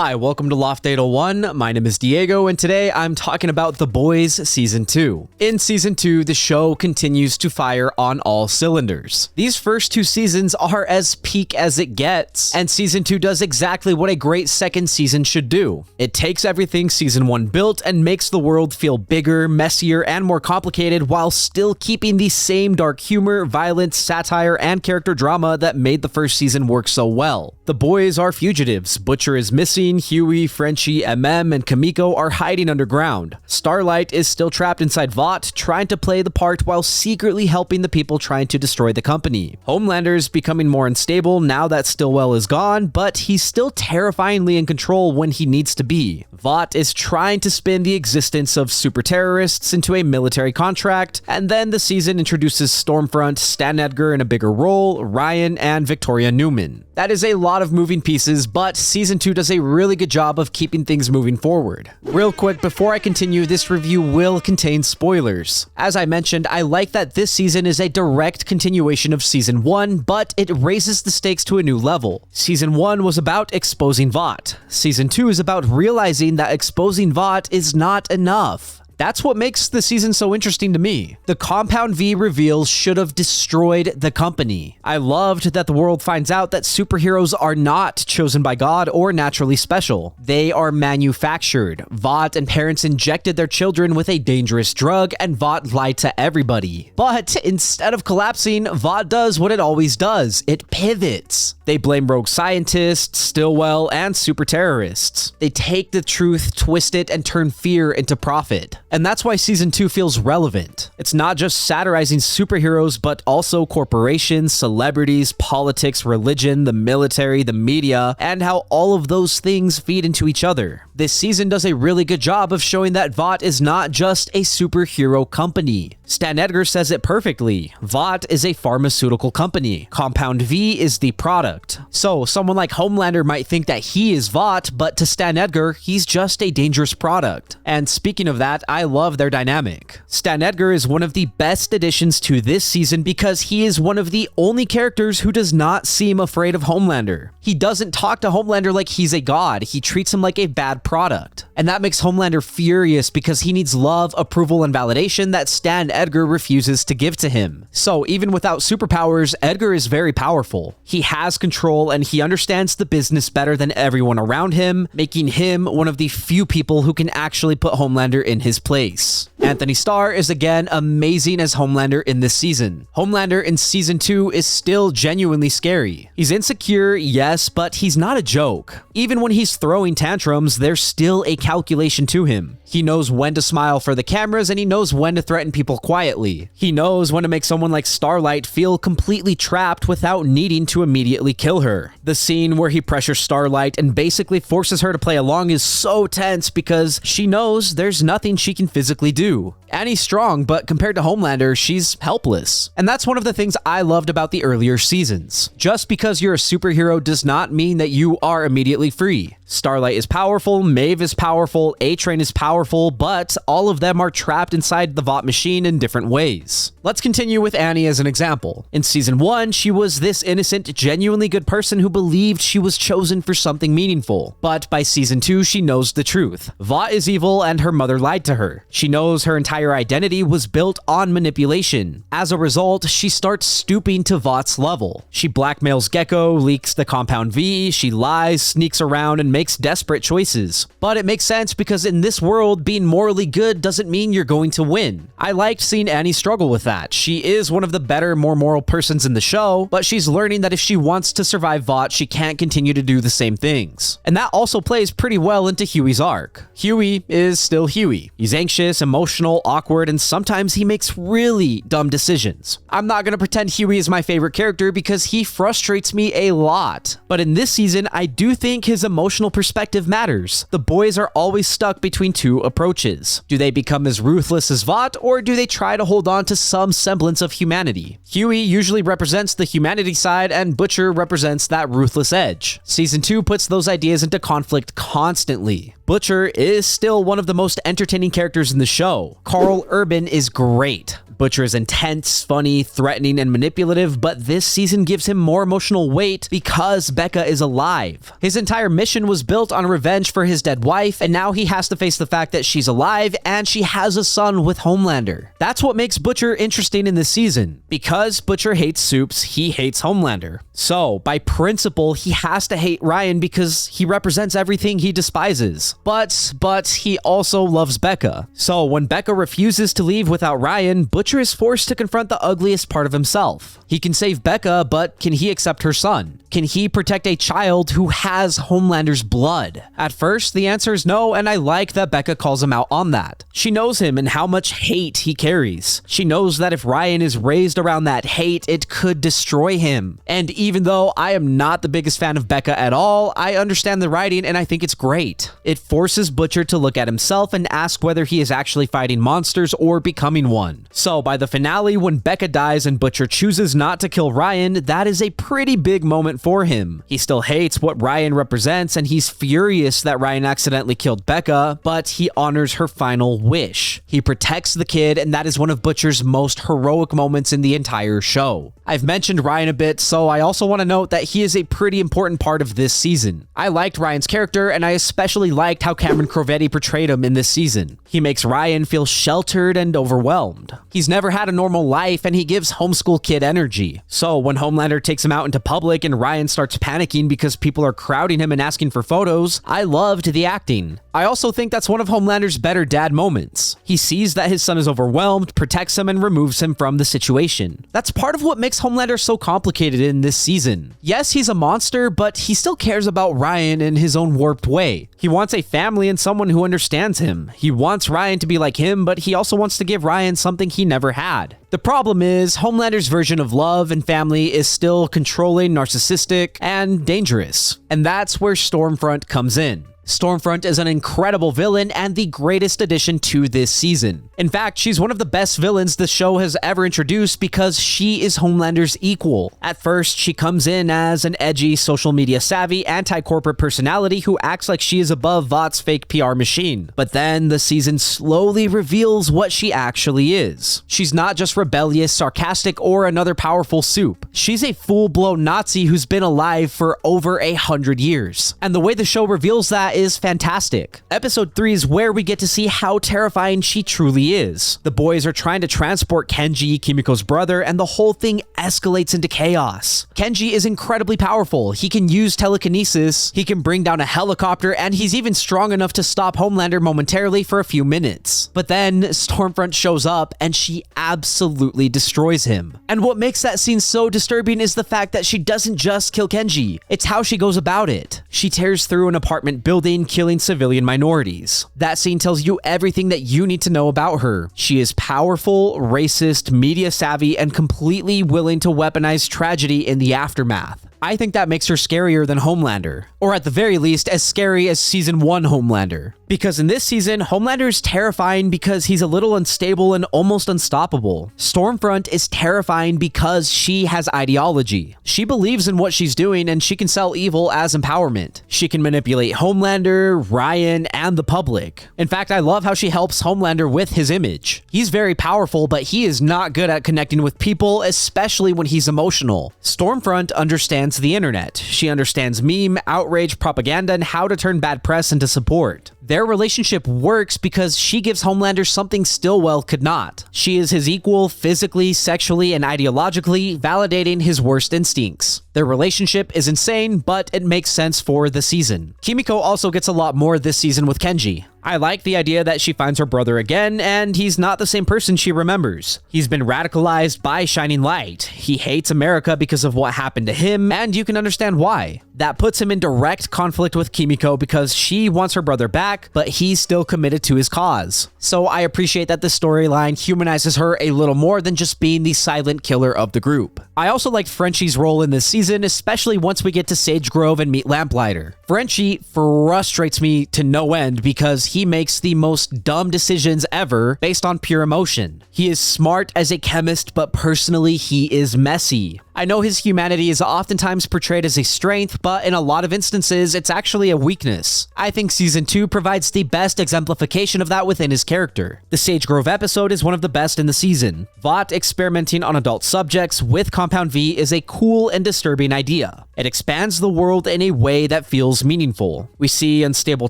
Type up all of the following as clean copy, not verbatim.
Hi, welcome to Loft 801. My name is Diego, and today I'm talking about The Boys Season 2. In Season 2, the show continues to fire on all cylinders. These first two seasons are as peak as it gets, and Season 2 does exactly what a great second season should do. It takes everything Season 1 built and makes the world feel bigger, messier, and more complicated while still keeping the same dark humor, violence, satire, and character drama that made the first season work so well. The boys are fugitives, Butcher is missing, Hughie, Frenchie, and Kimiko are hiding underground. Starlight is still trapped inside Vought, trying to play the part while secretly helping the people trying to destroy the company. Homelander is becoming more unstable now that Stillwell is gone, but he's still terrifyingly in control when he needs to be. Vought is trying to spin the existence of super terrorists into a military contract, and then the season introduces Stormfront, Stan Edgar in a bigger role, Ryan, and Victoria Neuman. That is a lot of moving pieces, but Season 2 does a really good job of keeping things moving forward. Real quick, before I continue, this review will contain spoilers. As I mentioned, I like that this season is a direct continuation of Season 1, but it raises the stakes to a new level. Season 1 was about exposing Vought. Season 2 is about realizing that exposing Vought is not enough. That's what makes the season so interesting to me. The Compound V reveals should have destroyed the company. I loved that the world finds out that superheroes are not chosen by God or naturally special. They are manufactured. Vought and parents injected their children with a dangerous drug, and Vought lied to everybody. But instead of collapsing, Vought does what it always does. It pivots. They blame rogue scientists, Stillwell, and super terrorists. They take the truth, twist it, and turn fear into profit. And that's why Season 2 feels relevant. It's not just satirizing superheroes, but also corporations, celebrities, politics, religion, the military, the media, and how all of those things feed into each other. This season does a really good job of showing that Vought is not just a superhero company. Stan Edgar says it perfectly. Vought is a pharmaceutical company. Compound V is the product. So someone like Homelander might think that he is Vought, but to Stan Edgar, he's just a dangerous product. And speaking of that, I love their dynamic. Stan Edgar is one of the best additions to this season because he is one of the only characters who does not seem afraid of Homelander. He doesn't talk to Homelander like he's a god. He treats him like a bad product. And that makes Homelander furious because he needs love, approval, and validation that Stan Edgar refuses to give to him. So even without superpowers, Edgar is very powerful. He has control and he understands the business better than everyone around him, making him one of the few people who can actually put Homelander in his place. Antonystarr is again amazing as Homelander in this season. Homelander in Season 2 is still genuinely scary. He's insecure, yes, but he's not a joke. Even when he's throwing tantrums, there's still a calculation to him. He knows when to smile for the cameras and he knows when to threaten people quietly. He knows when to make someone like Starlight feel completely trapped without needing to immediately kill her. The scene where he pressures Starlight and basically forces her to play along is so tense because she knows there's nothing she can physically do. Annie's strong, but compared to Homelander, she's helpless. And that's one of the things I loved about the earlier seasons. Just because you're a superhero does not mean that you are immediately free. Starlight is powerful, Maeve is powerful, A-Train is powerful, but all of them are trapped inside the Vought machine in different ways. Let's continue with Annie as an example. In Season 1, she was this innocent, genuinely good person who believed she was chosen for something meaningful. But by Season 2, she knows the truth. Vought is evil and her mother lied to her. She knows her entire identity was built on manipulation. As a result, she starts stooping to Vought's level. She blackmails Gecko, leaks the Compound V, she lies, sneaks around, and makes desperate choices. But it makes sense because in this world, being morally good doesn't mean you're going to win. I liked seeing Annie struggle with that. She is one of the better, more moral persons in the show, but she's learning that if she wants to survive Vought, she can't continue to do the same things. And that also plays pretty well into Hughie's arc. Hughie is still Hughie. He's anxious, emotional, awkward, and sometimes he makes really dumb decisions. I'm not gonna pretend Hughie is my favorite character because he frustrates me a lot. But in this season, I do think his emotional perspective matters. The boys are always stuck between two approaches. Do they become as ruthless as Vought, or do they try to hold on to some semblance of humanity? Hughie usually represents the humanity side, and Butcher represents that ruthless edge. Season 2 puts those ideas into conflict constantly. Butcher is still one of the most entertaining characters in the show. Karlurban is great. Butcher is intense, funny, threatening, and manipulative, but this season gives him more emotional weight because Becca is alive. His entire mission was was built on revenge for his dead wife, and now he has to face the fact that she's alive and she has a son with Homelander. That's what makes Butcher interesting in this season. Because Butcher hates soups, he hates Homelander. So, by principle, he has to hate Ryan because he represents everything he despises. But he also loves Becca. So, when Becca refuses to leave without Ryan, Butcher is forced to confront the ugliest part of himself. He can save Becca, but can he accept her son? Can he protect a child who has Homelander's blood? At first, the answer is no, and I like that Becca calls him out on that. She knows him and how much hate he carries. She knows that if Ryan is raised around that hate, it could destroy him. And even though I am not the biggest fan of Becca at all, I understand the writing and I think it's great. It forces Butcher to look at himself and ask whether he is actually fighting monsters or becoming one. So by the finale, when Becca dies and Butcher chooses not to kill Ryan, that is a pretty big moment for him. He still hates what Ryan represents and he's furious that Ryan accidentally killed Becca, but he honors her final wish. He protects the kid, and that is one of Butcher's most heroic moments in the entire show. I've mentioned Ryan a bit, so I also want to note that he is a pretty important part of this season. I liked Ryan's character, and I especially liked how Cameron Crovetti portrayed him in this season. He makes Ryan feel sheltered and overwhelmed. He's never had a normal life, and he gives homeschool kid energy. So when Homelander takes him out into public and Ryan starts panicking because people are crowding him and asking for photos, I loved the acting. I also think that's one of Homelander's better dad moments. He sees that his son is overwhelmed, protects him, and removes him from the situation. That's part of what makes Homelander so complicated in this season. Yes, he's a monster, but he still cares about Ryan in his own warped way. He wants a family and someone who understands him. He wants Ryan to be like him, but he also wants to give Ryan something he never had. The problem is, Homelander's version of love and family is still controlling, narcissistic, and dangerous. And that's where Stormfront comes in. Stormfront is an incredible villain and the greatest addition to this season. In fact, she's one of the best villains the show has ever introduced because she is Homelander's equal. At first, she comes in as an edgy, social media savvy, anti-corporate personality who acts like she is above Vought's fake PR machine. But then the season slowly reveals what she actually is. She's not just rebellious, sarcastic, or another powerful soup. She's a full-blown Nazi who's been alive for over 100 years. And the way the show reveals that is fantastic. Episode 3 is where we get to see how terrifying she truly is. The boys are trying to transport Kenji, Kimiko's brother, and the whole thing escalates into chaos. Kenji is incredibly powerful. He can use telekinesis, he can bring down a helicopter, and he's even strong enough to stop Homelander momentarily for a few minutes. But then Stormfront shows up and she absolutely destroys him. And what makes that scene so disturbing is the fact that she doesn't just kill Kenji. It's how she goes about it. She tears through an apartment building, killing civilian minorities. That scene tells you everything that you need to know about her. She is powerful, racist, media savvy, and completely willing to weaponize tragedy in the aftermath. I think that makes her scarier than Homelander, or at the very least, as scary as Season 1 Homelander. Because in this season, Homelander is terrifying because he's a little unstable and almost unstoppable. Stormfront is terrifying because she has ideology. She believes in what she's doing and she can sell evil as empowerment. She can manipulate Homelander, Ryan, and the public. In fact, I love how she helps Homelander with his image. He's very powerful, but he is not good at connecting with people, especially when he's emotional. Stormfront understands the internet. She understands meme, outrage, propaganda, and how to turn bad press into support. Their relationship works because she gives Homelander something Stillwell could not. She is his equal physically, sexually, and ideologically, validating his worst instincts. Their relationship is insane, but it makes sense for the season. Kimiko also gets a lot more this season with Kenji. I like the idea that she finds her brother again, and he's not the same person she remembers. He's been radicalized by Shining Light. He hates America because of what happened to him, and you can understand why. That puts him in direct conflict with Kimiko because she wants her brother back, but he's still committed to his cause. So I appreciate that the storyline humanizes her a little more than just being the silent killer of the group. I also liked Frenchie's role in this season, especially once we get to Sage Grove and meet Lamplighter. Frenchie frustrates me to no end because he makes the most dumb decisions ever based on pure emotion. He is smart as a chemist, but personally he is messy. I know his humanity is oftentimes portrayed as a strength, but in a lot of instances, it's actually a weakness. I think Season 2 provides the best exemplification of that within his character. The Sage Grove episode is one of the best in the season. Vought experimenting on adult subjects with Compound V is a cool and disturbing idea. It expands the world in a way that feels meaningful. We see unstable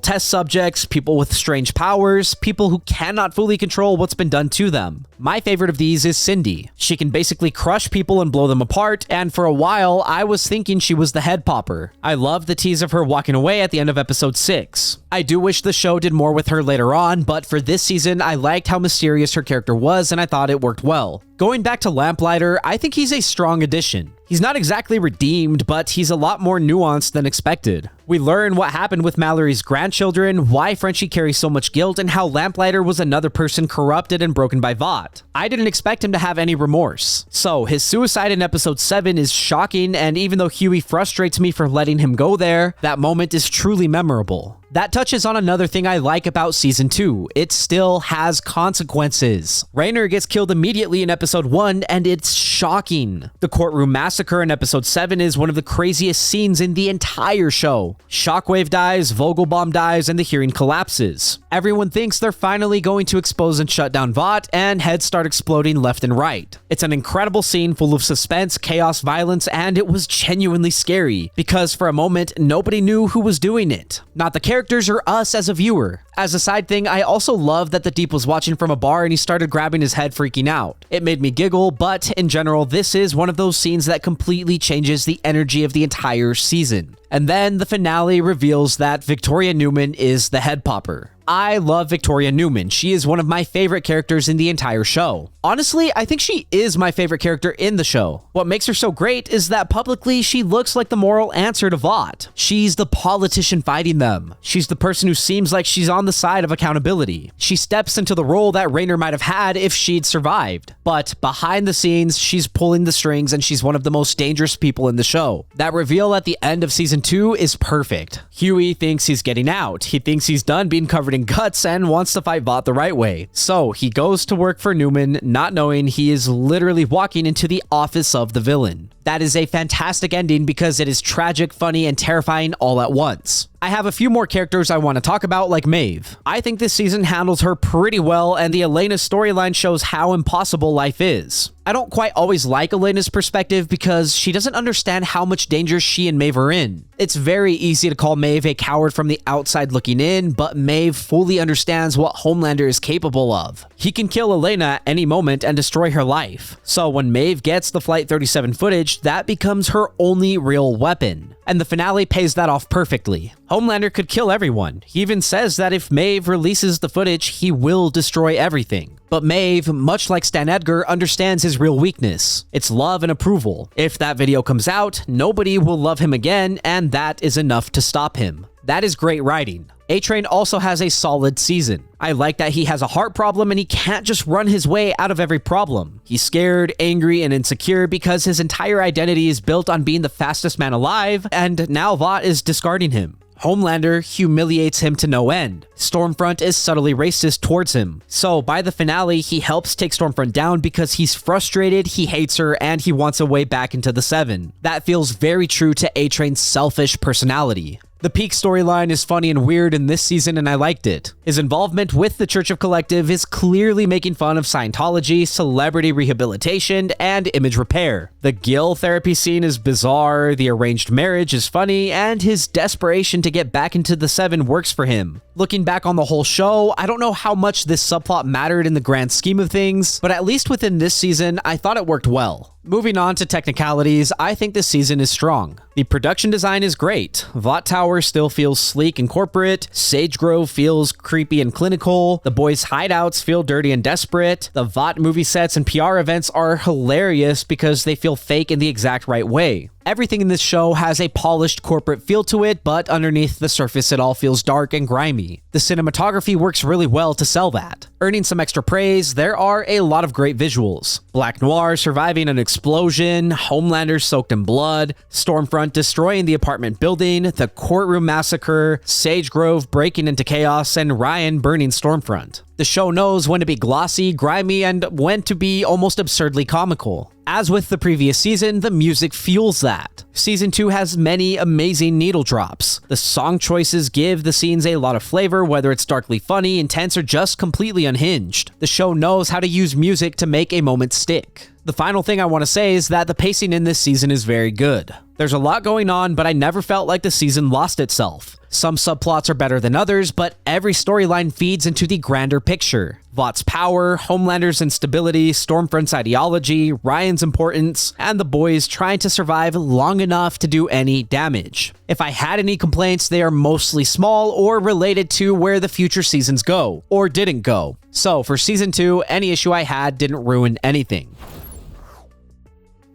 test subjects, people with strange powers, people who cannot fully control what's been done to them. My favorite of these is Cindy. She can basically crush people and blow them apart, and for a while, I was thinking she was the head popper. I love the tease of her walking away at the end of episode 6. I do wish the show did more with her later on, but for this season, I liked how mysterious her character was, and I thought it worked well. Going back to Lamplighter, I think he's a strong addition. He's not exactly redeemed, but he's a lot more nuanced than expected. We learn what happened with Mallory's grandchildren, why Frenchie carries so much guilt, and how Lamplighter was another person corrupted and broken by Vought. I didn't expect him to have any remorse. So, his suicide in episode 7 is shocking, and even though Hughie frustrates me for letting him go there, that moment is truly memorable. That touches on another thing I like about season 2. It still has consequences. Raynor gets killed immediately in episode 1, and it's shocking. The courtroom massacre in episode 7 is one of the craziest scenes in the entire show. Shockwave dies, Vogelbaum dies, and the hearing collapses. Everyone thinks they're finally going to expose and shut down Vought, and heads start exploding left and right. It's an incredible scene full of suspense, chaos, violence, and it was genuinely scary, because for a moment, nobody knew who was doing it. Not the characters or us as a viewer. As a side thing, I also love that the Deep was watching from a bar and he started grabbing his head, freaking out. It made me giggle, but in general, this is one of those scenes that completely changes the energy of the entire season. And then the finale reveals that Victoria Neuman is the head popper. I love Victoria Neuman. She is one of my favorite characters in the entire show. Honestly, I think she is my favorite character in the show. What makes her so great is that publicly she looks like the moral answer to Vought. She's the politician fighting them. She's the person who seems like she's on the side of accountability. She steps into the role that Raynor might have had if she'd survived. But behind the scenes, she's pulling the strings and she's one of the most dangerous people in the show. That reveal at the end of season 2 is perfect. Hughie thinks he's getting out. He thinks he's done being covered in guts and wants to fight Vought the right way. So he goes to work for Neuman, not knowing he is literally walking into the office of the villain. That is a fantastic ending because it is tragic, funny, and terrifying all at once. I have a few more characters I want to talk about, like Maeve. I think this season handles her pretty well, and the Elena storyline shows how impossible life is. I don't quite always like Elena's perspective because she doesn't understand how much danger she and Maeve are in. It's very easy to call Maeve a coward from the outside looking in, but Maeve fully understands what Homelander is capable of. He can kill Elena at any moment and destroy her life. So when Maeve gets the Flight 37 footage, that becomes her only real weapon. And the finale pays that off perfectly. Homelander could kill everyone. He even says that if Maeve releases the footage, he will destroy everything. But Maeve, much like Stan Edgar, understands his real weakness. It's love and approval. If that video comes out, nobody will love him again, and that is enough to stop him. That is great writing. A-Train also has a solid season. I like that he has a heart problem and he can't just run his way out of every problem. He's scared, angry, and insecure because his entire identity is built on being the fastest man alive, and now Vought is discarding him. Homelander humiliates him to no end. Stormfront is subtly racist towards him. So by the finale, he helps take Stormfront down because he's frustrated, he hates her, and he wants a way back into the Seven. That feels very true to A-Train's selfish personality. The Peak storyline is funny and weird in this season, and I liked it. His involvement with the Church of Collective is clearly making fun of Scientology, celebrity rehabilitation, and image repair. The Gil therapy scene is bizarre, the arranged marriage is funny, and his desperation to get back into the Seven works for him. Looking back on the whole show, I don't know how much this subplot mattered in the grand scheme of things, but at least within this season, I thought it worked well. Moving on to technicalities, I think this season is strong. The production design is great. Vought Tower still feels sleek and corporate. Sage Grove feels creepy and clinical. The boys' hideouts feel dirty and desperate. The Vought movie sets and PR events are hilarious because they feel fake in the exact right way. Everything in this show has a polished corporate feel to it, but underneath the surface it all feels dark and grimy. The cinematography works really well to sell that. Earning some extra praise, there are a lot of great visuals. Black Noir surviving an explosion, Homelander soaked in blood, Stormfront destroying the apartment building, the courtroom massacre, Sage Grove breaking into chaos, and Ryan burning Stormfront. The show knows when to be glossy, grimy, and when to be almost absurdly comical. As with the previous season, the music fuels that. Season 2 has many amazing needle drops. The song choices give the scenes a lot of flavor, whether it's darkly funny, intense, or just completely unhinged. The show knows how to use music to make a moment stick. The The final thing I want to say is that the pacing in this season is very good. There's a lot going on, but I never felt like the season lost itself. Some subplots are better than others, but every storyline feeds into the grander picture. Vought's power, Homelander's instability, Stormfront's ideology, Ryan's importance, and the boys trying to survive long enough to do any damage. If I had any complaints, they are mostly small or related to where the future seasons go, or didn't go. So for season 2, any issue I had didn't ruin anything.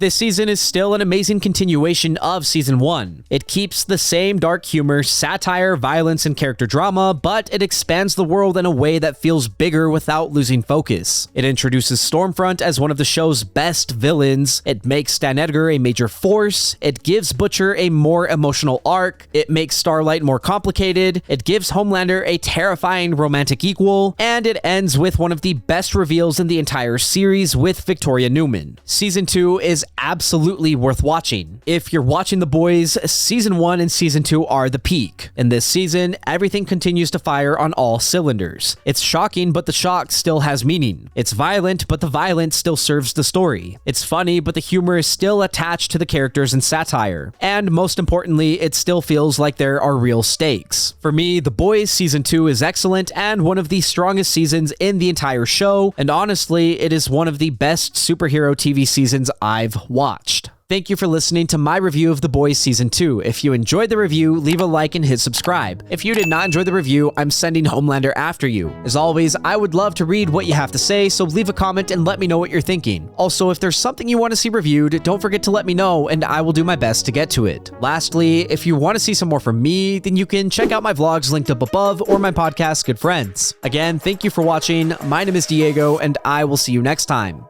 This season is still an amazing continuation of season 1. It keeps the same dark humor, satire, violence, and character drama, but it expands the world in a way that feels bigger without losing focus. It introduces Stormfront as one of the show's best villains. It makes Stan Edgar a major force. It gives Butcher a more emotional arc. It makes Starlight more complicated. It gives Homelander a terrifying romantic equal. And it ends with one of the best reveals in the entire series with Victoria Neuman. Season 2 is absolutely worth watching. If you're watching The Boys, season 1 and season 2 are the peak. In this season, everything continues to fire on all cylinders. It's shocking, but the shock still has meaning. It's violent, but the violence still serves the story. It's funny, but the humor is still attached to the characters and satire. And most importantly, it still feels like there are real stakes. For me, The Boys season 2 is excellent and one of the strongest seasons in the entire show, and honestly, it is one of the best superhero TV seasons I've watched. Thank you for listening to my review of The Boys Season 2. If you enjoyed the review, leave a like and hit subscribe. If you did not enjoy the review, I'm sending Homelander after you. As always, I would love to read what you have to say, so leave a comment and let me know what you're thinking. Also, if there's something you want to see reviewed, don't forget to let me know and I will do my best to get to it. Lastly, if you want to see some more from me, then you can check out my vlogs linked up above or my podcast, Good Friends. Again, thank you for watching. My name is Diego and I will see you next time.